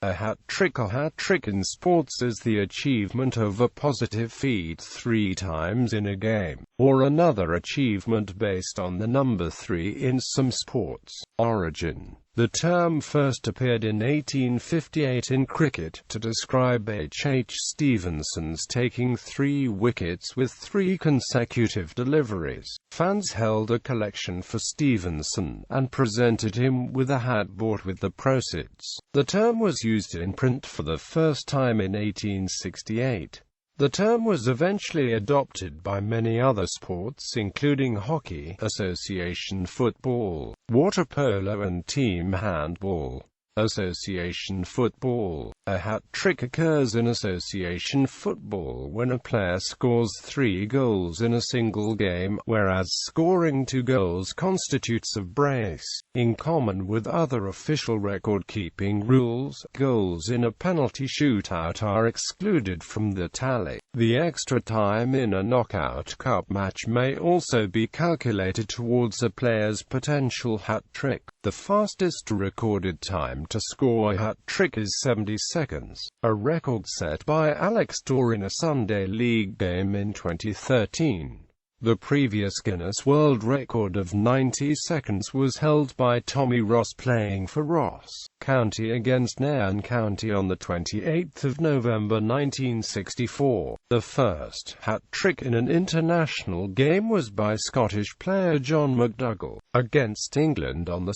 A hat-trick in sports is the achievement of a positive feat 3 times in a game, or another achievement based on the number 3 in some sports. Origin: the term first appeared in 1858 in cricket, to describe H. Stevenson's taking 3 wickets with 3 consecutive deliveries. Fans held a collection for Stevenson, and presented him with a hat bought with the proceeds. The term was used in print for the first time in 1868. The term was eventually adopted by many other sports including hockey, association football, water polo and team handball. Association football. A hat trick occurs in association football when a player scores 3 goals in a single game, whereas scoring 2 goals constitutes a brace. In common with other official record-keeping rules, goals in a penalty shootout are excluded from the tally. The extra time in a knockout cup match may also be calculated towards a player's potential hat trick. The fastest recorded time to score a hat-trick is 70 seconds, a record set by Alex Dorr in a Sunday League game in 2013. The previous Guinness World Record of 90 seconds was held by Tommy Ross playing for Ross County against Nairn County on 28 November 1964. The first hat-trick in an international game was by Scottish player John McDougall, against England on 2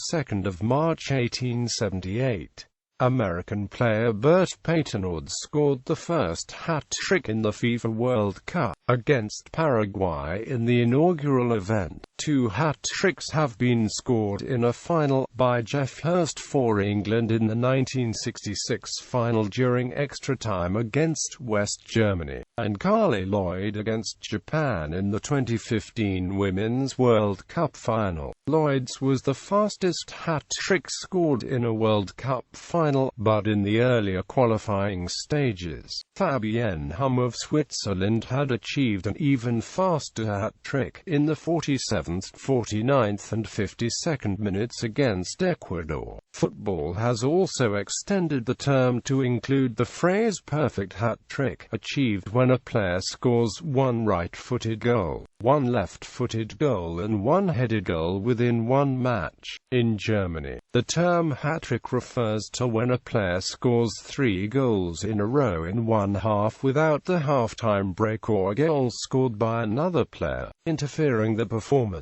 March 1878. American player Bert Patonard scored the first hat-trick in the FIFA World Cup, against Paraguay in the inaugural event. 2 hat-tricks have been scored in a final, by Geoff Hurst for England in the 1966 final during extra time against West Germany, and Carly Lloyd against Japan in the 2015 Women's World Cup final. Lloyd's was the fastest hat-trick scored in a World Cup final, but in the earlier qualifying stages, Fabienne Humm of Switzerland had achieved an even faster hat-trick in the 47th, 49th and 52nd minutes against Ecuador. Football has also extended the term to include the phrase perfect hat-trick, achieved when a player scores 1 right-footed goal, 1 left-footed goal and 1 headed goal within 1 match. In Germany, the term hat-trick refers to when a player scores 3 goals in a row in 1 half without the half-time break or a goal scored by another player interfering the performance.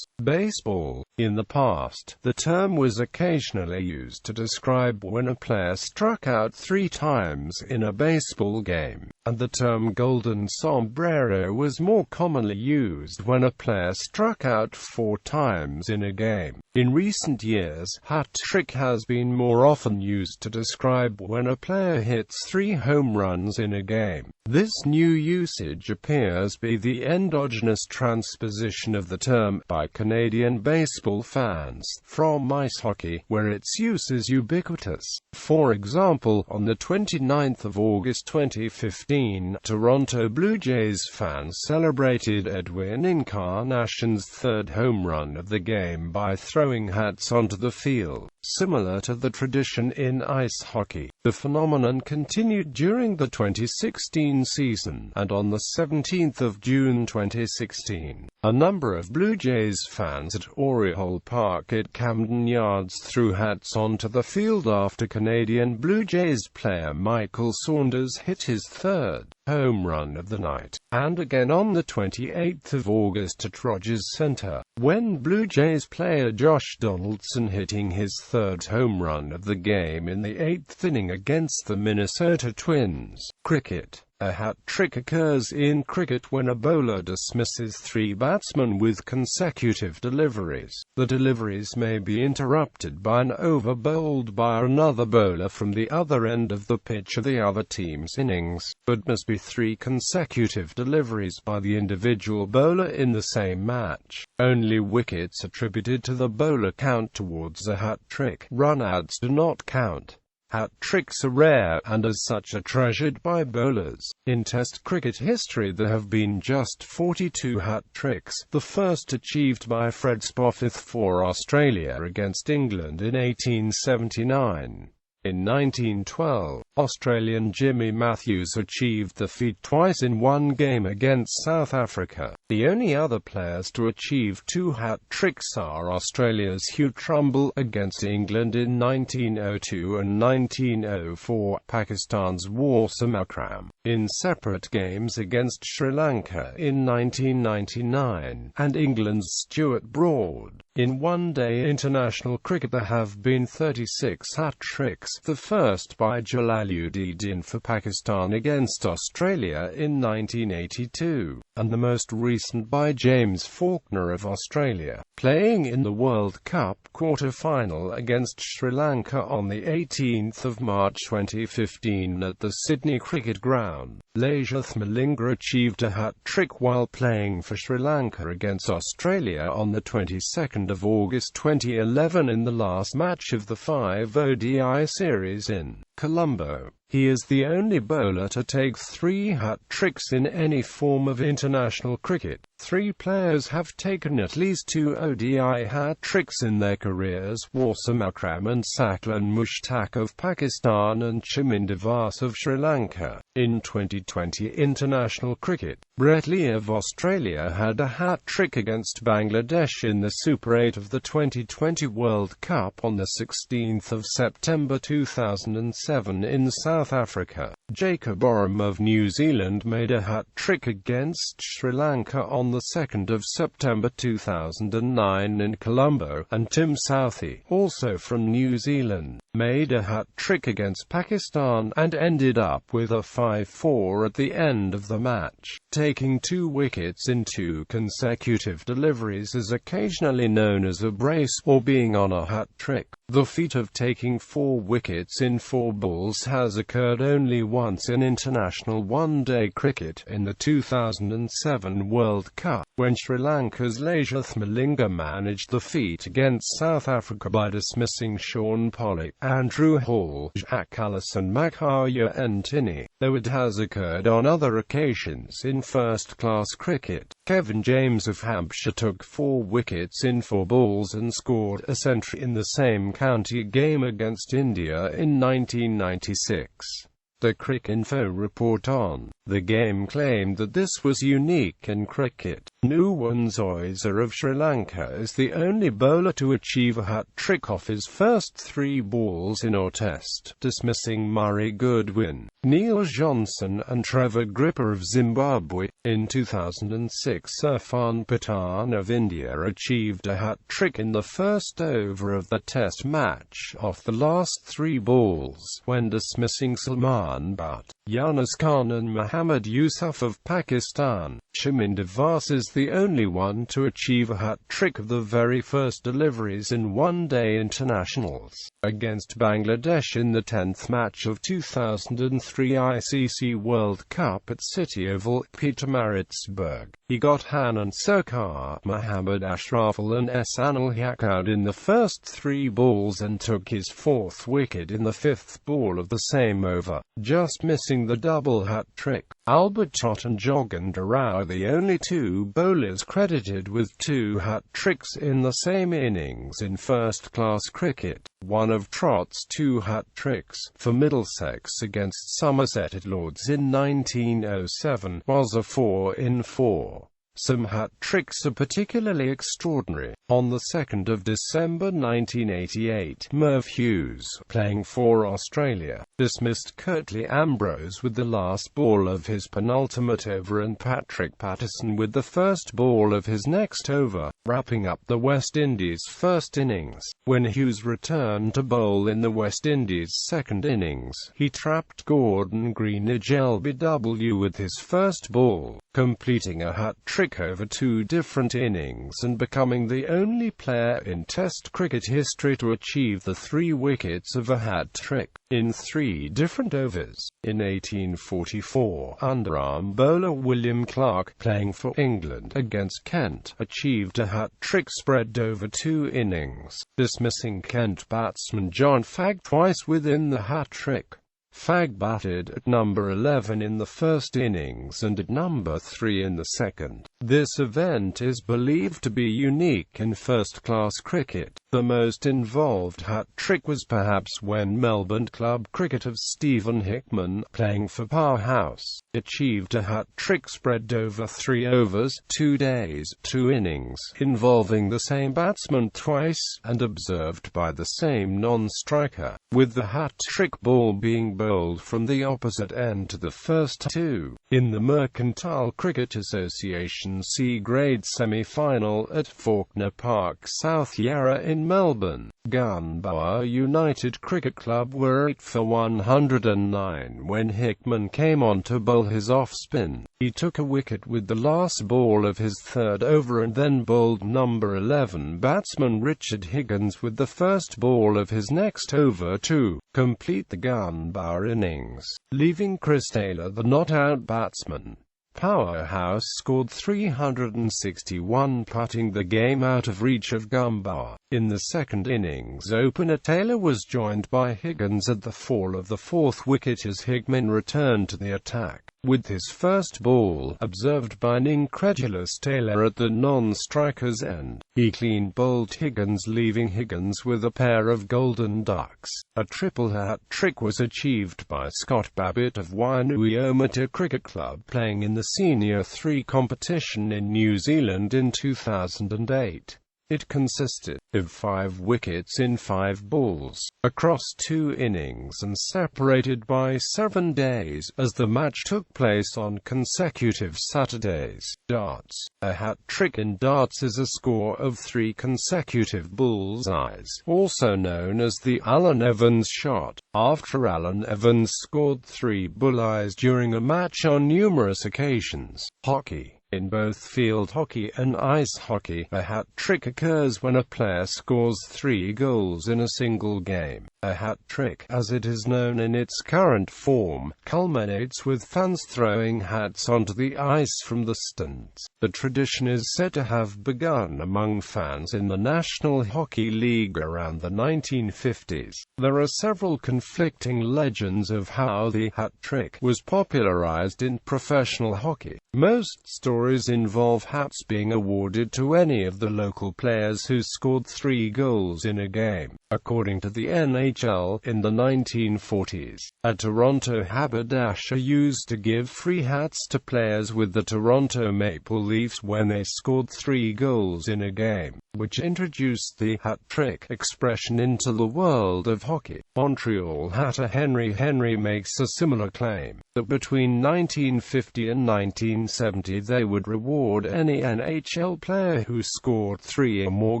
Baseball. In the past, the term was occasionally used to describe when a player struck out 3 times in a baseball game, and the term golden sombrero was more commonly used when a player struck out 4 times in a game. In recent years, hat-trick has been more often used to describe when a player hits 3 home runs in a game. This new usage appears to be the endogenous transposition of the term by Canadian baseball fans from ice hockey, where its use is ubiquitous. For example, on 29 August 2015, Toronto Blue Jays fans celebrated Edwin Encarnation's 3rd home run of the game by throwing hats onto the field. Similar to the tradition in ice hockey, the phenomenon continued during the 2016 season, and on 17 June 2016, a number of Blue Jays fans at Oriole Park at Camden Yards threw hats onto the field after Canadian Blue Jays player Michael Saunders hit his 3rd home run of the night, and again on 28 August at Rogers Centre, when Blue Jays player Josh Donaldson hitting his 3rd home run of the game in the 8th inning against the Minnesota Twins. Cricket. A hat-trick occurs in cricket when a bowler dismisses 3 batsmen with consecutive deliveries. The deliveries may be interrupted by an over bowled by another bowler from the other end of the pitch of the other team's innings, but must be 3 consecutive deliveries by the individual bowler in the same match. Only wickets attributed to the bowler count towards a hat-trick. Run-outs do not count. Hat-tricks are rare, and as such are treasured by bowlers. In Test cricket history there have been just 42 hat-tricks, the first achieved by Fred Spofforth for Australia against England in 1879. In 1912, Australian Jimmy Matthews achieved the feat twice in one game against South Africa. The only other players to achieve two hat-tricks are Australia's Hugh Trumbull against England in 1902 and 1904, Pakistan's Wasim Akram in separate games against Sri Lanka in 1999, and England's Stuart Broad. In one-day international cricket there have been 36 hat-tricks, the first by Jalaluddin for Pakistan against Australia in 1982, and the most recent by James Faulkner of Australia, playing in the World Cup quarter-final against Sri Lanka on 18 March 2015 at the Sydney Cricket Ground. Lasith Malinga achieved a hat-trick while playing for Sri Lanka against Australia on the 22nd of August 2011 in the last match of the 5 ODI series in Colombo. He is the only bowler to take 3 hat-tricks in any form of international cricket. 3 players have taken at least 2 ODI hat-tricks in their careers: Wasim Akram and Saklan Mushtaq of Pakistan and Chaminda Vas of Sri Lanka. In 2020 international cricket, Brett Lee of Australia had a hat-trick against Bangladesh in the Super 8 of the 2020 World Cup on 16 September 2007 in South Africa. Jacob Oram of New Zealand made a hat-trick against Sri Lanka on the 2nd of September 2009 in Colombo, and Tim Southey, also from New Zealand, made a hat-trick against Pakistan and ended up with a 5-4 at the end of the match. Taking 2 wickets in 2 consecutive deliveries is occasionally known as a brace, or being on a hat-trick. The feat of taking 4 wickets in 4 balls has occurred only once in international one-day cricket, in the 2007 World Cup, when Sri Lanka's Lasith Malinga managed the feat against South Africa by dismissing Sean Pollock, Andrew Hall, Jack Allison, Makhaya and Tinney, though it has occurred on other occasions in first-class cricket. Kevin James of Hampshire took 4 wickets in 4 balls and scored a century in the same county game against India in 1996. The Cricinfo report on the game claimed that this was unique in cricket. Nuwan Zoysa of Sri Lanka is the only bowler to achieve a hat-trick off his first 3 balls in a test, dismissing Murray Goodwin, Neil Johnson and Trevor Gripper of Zimbabwe. In 2006, Irfan Pathan of India achieved a hat-trick in the first over of the test match off the last 3 balls, when dismissing Salman Butt, Yunus Khan and Muhammad Yusuf of Pakistan. Chaminda Vas is the only one to achieve a hat-trick of the very first deliveries in one-day internationals, against Bangladesh in the 10th match of 2003 ICC World Cup at City Oval, Pietermaritzburg. He got Hanan Sarkar, Muhammad Ashraful and Ehsan ul-Haq out in the first 3 balls and took his 4th wicket in the 5th ball of the same over, just missing the double hat-trick. Albert Tott and Jogender Rao are the only 2 bowlers credited with 2 hat-tricks in the same innings in first-class cricket. One of Trott's 2 hat-tricks, for Middlesex against Somerset at Lord's in 1907, was a 4 in 4. Some hat-tricks are particularly extraordinary. On the 2nd of December 1988, Merv Hughes, playing for Australia, dismissed Curtly Ambrose with the last ball of his penultimate over and Patrick Patterson with the first ball of his next over, wrapping up the West Indies' first innings. When Hughes returned to bowl in the West Indies' second innings, he trapped Gordon Greenidge LBW with his first ball, completing a hat-trick over 2 different innings and becoming the only player in Test cricket history to achieve the 3 wickets of a hat-trick in 3 different overs. In 1844, underarm bowler William Clark, playing for England against Kent, achieved a hat-trick spread over 2 innings, dismissing Kent batsman John Fagg twice within the hat-trick. Fag batted at number 11 in the first innings and at number 3 in the second. This event is believed to be unique in first-class cricket. The most involved hat-trick was perhaps when Melbourne club cricket of Stephen Hickman, playing for Powerhouse, achieved a hat-trick spread over 3 overs, 2 days, 2 innings, involving the same batsman twice, and observed by the same non-striker, with the hat-trick ball being bowled from the opposite end to the first 2. In the Mercantile Cricket Association C-grade semi-final at Faulkner Park, South Yarra in Melbourne, Gunbower United Cricket Club were 8 for 109 when Hickman came on to bowl his off-spin. He took a wicket with the last ball of his third over and then bowled number 11 batsman Richard Higgins with the first ball of his next over to complete the Gunbower innings, leaving Chris Taylor the not-out batsman. Powerhouse scored 361, putting the game out of reach of Gunbower. In the second innings, opener Taylor was joined by Higgins at the fall of the fourth wicket as Hickman returned to the attack. With his first ball, observed by an incredulous Taylor at the non-striker's end, he clean bowled Higgins, leaving Higgins with a pair of golden ducks. A triple hat-trick was achieved by Scott Babbitt of Wainuiomata Cricket Club, playing in the Senior 3 competition in New Zealand in 2008. It consisted of 5 wickets in 5 balls, across 2 innings and separated by 7 days, as the match took place on consecutive Saturdays. Darts. A hat-trick in darts is a score of 3 consecutive bullseyes, also known as the Allen Evans shot, after Allen Evans scored 3 bullseyes during a match on numerous occasions. Hockey. In both field hockey and ice hockey, a hat-trick occurs when a player scores 3 goals in a single game. A hat-trick, as it is known in its current form, culminates with fans throwing hats onto the ice from the stands. The tradition is said to have begun among fans in the National Hockey League around the 1950s. There are several conflicting legends of how the hat-trick was popularized in professional hockey. Most stories involve hats being awarded to any of the local players who scored 3 goals in a game. According to the NHL, in the 1940s, a Toronto haberdasher used to give free hats to players with the Toronto Maple Leafs when they scored 3 goals in a game, which introduced the hat-trick expression into the world of hockey. Montreal hatter Henry Henry makes a similar claim, that between 1950 and 1970 they would reward any NHL player who scored 3 or more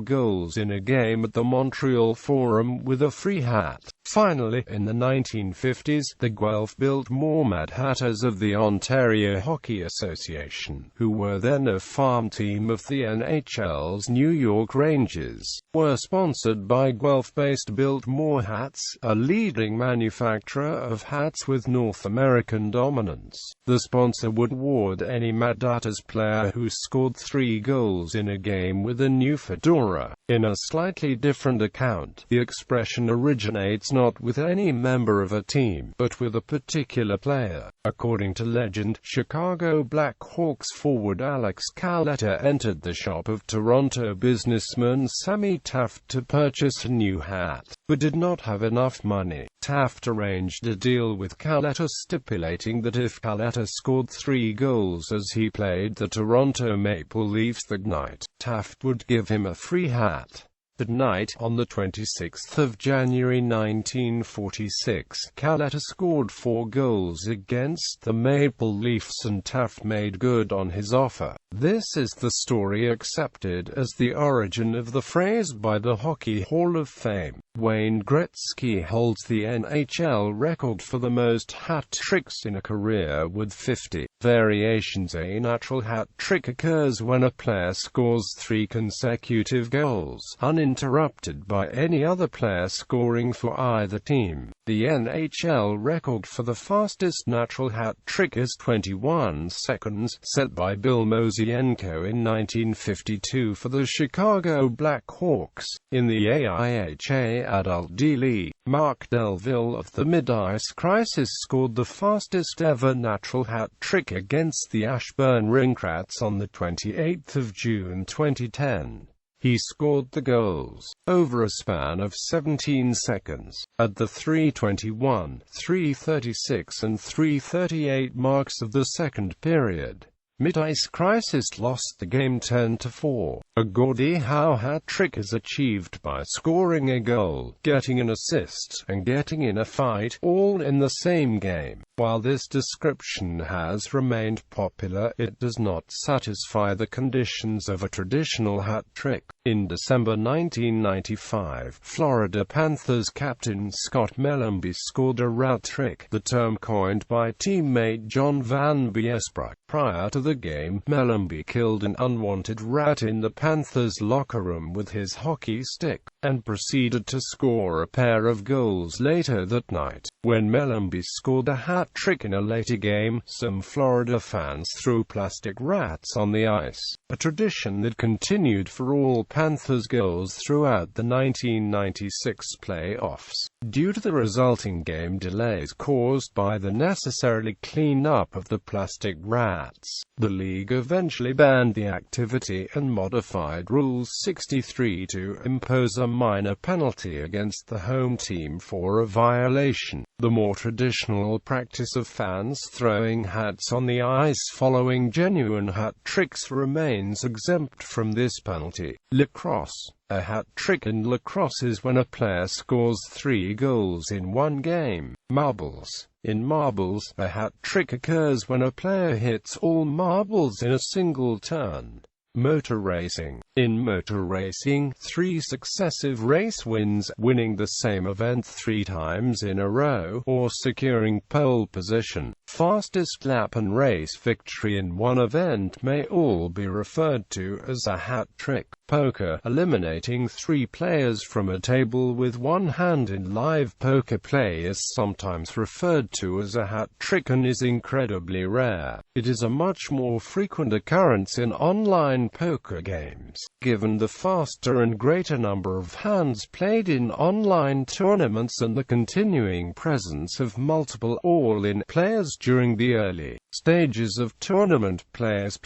goals in a game at the Montreal Forum with a free hat. Finally, in the 1950s, the Guelph built more Mad Hatters of the Ontario Hockey Association, who were then a farm team of the NHL's New York Rangers, were sponsored by Guelph-based Biltmore Hats, a leading manufacturer of hats with North American dominance. The sponsor would award any Mad Hatters player who scored 3 goals in a game with a new fedora. In a slightly different account, the expression originates not with any member of a team, but with a particular player. According to legend, Chicago Blackhawks forward Alex Caletta entered the shop of Toronto businessman Sammy Taft to purchase a new hat, but did not have enough money. Taft arranged a deal with Caletta stipulating that if Caletta scored 3 goals as he played the Toronto Maple Leafs that night, Taft would give him a free hat. That night, on the 26th of January 1946, Caletta scored 4 goals against the Maple Leafs and Taft made good on his offer. This is the story accepted as the origin of the phrase by the Hockey Hall of Fame. Wayne Gretzky holds the NHL record for the most hat tricks in a career with 50 variations. A natural hat trick occurs when a player scores 3 consecutive goals, uninterrupted by any other player scoring for either team. The NHL record for the fastest natural hat trick is 21 seconds, set by Bill Mosienko in 1952 for the Chicago Blackhawks. In the AIHA Adult D-League, Mark Delville of the Mid-Ice Crisis scored the fastest ever natural hat trick against the Ashburn Rinkrats on the 28th of June 2010. He scored the goals over a span of 17 seconds, at the 3:21, 3:36 and 3:38 marks of the second period. Mid-Ice Crisis lost the game 10-4. A Gordie Howe hat trick is achieved by scoring a goal, getting an assist, and getting in a fight, all in the same game. While this description has remained popular, it does not satisfy the conditions of a traditional hat trick. In December 1995, Florida Panthers captain Scott Mellanby scored a rat trick, the term coined by teammate John Van Biesbroek. Prior to the game, Mellanby killed an unwanted rat in the Panthers locker room with his hockey stick, and proceeded to score a pair of goals later that night. When Mellanby scored a hat trick in a later game, some Florida fans threw plastic rats on the ice, a tradition that continued for all Panthers goals throughout the 1996 playoffs. Due to the resulting game delays caused by the necessary clean-up of the plastic rats, the league eventually banned the activity and modified Rule 63 to impose a minor penalty against the home team for a violation. The more traditional practice of fans throwing hats on the ice following genuine hat tricks remains exempt from this penalty. Lacrosse. A hat trick in lacrosse is when a player scores 3 goals in one game. Marbles. In marbles, a hat trick occurs when a player hits all marbles in a single turn. Motor racing. In motor racing, 3 successive race wins, winning the same event 3 times in a row, or securing pole position, fastest lap and race victory in one event may all be referred to as a hat trick. Poker. Eliminating 3 players from a table with one hand in live poker play is sometimes referred to as a hat trick and is incredibly rare. It is a much more frequent occurrence in online poker games, given the faster and greater number of hands played in online tournaments and the continuing presence of multiple all-in players during the early stages of tournament players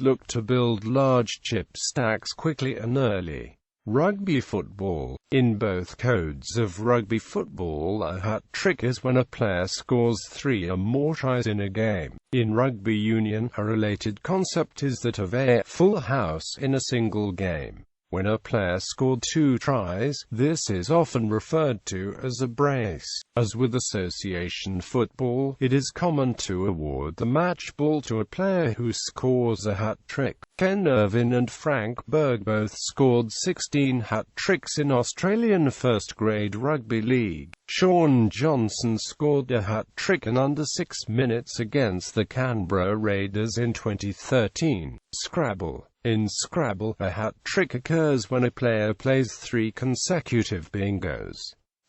look to build large chip stacks quickly and early. Rugby football. In both codes of rugby football, a hat trick is when a player scores 3 or more tries in a game. In rugby union, a related concept is that of a full house in a single game. When a player scored 2 tries, this is often referred to as a brace. As with association football, it is common to award the match ball to a player who scores a hat trick. Ken Irvin and Frank Berg both scored 16 hat tricks in Australian first-grade rugby league. Sean Johnson scored a hat trick in under 6 minutes against the Canberra Raiders in 2013. Scrabble. In Scrabble, a hat trick occurs when a player plays 3 consecutive bingos.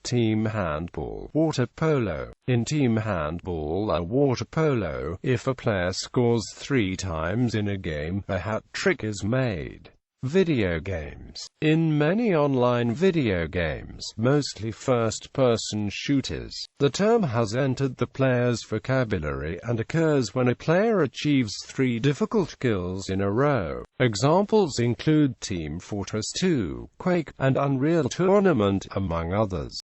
Team handball. Water polo. In team handball or water polo, if a player scores 3 times in a game, a hat trick is made. Video games. In many online video games, mostly first-person shooters, the term has entered the player's vocabulary and occurs when a player achieves 3 difficult kills in a row. Examples include Team Fortress 2, Quake, and Unreal Tournament, among others.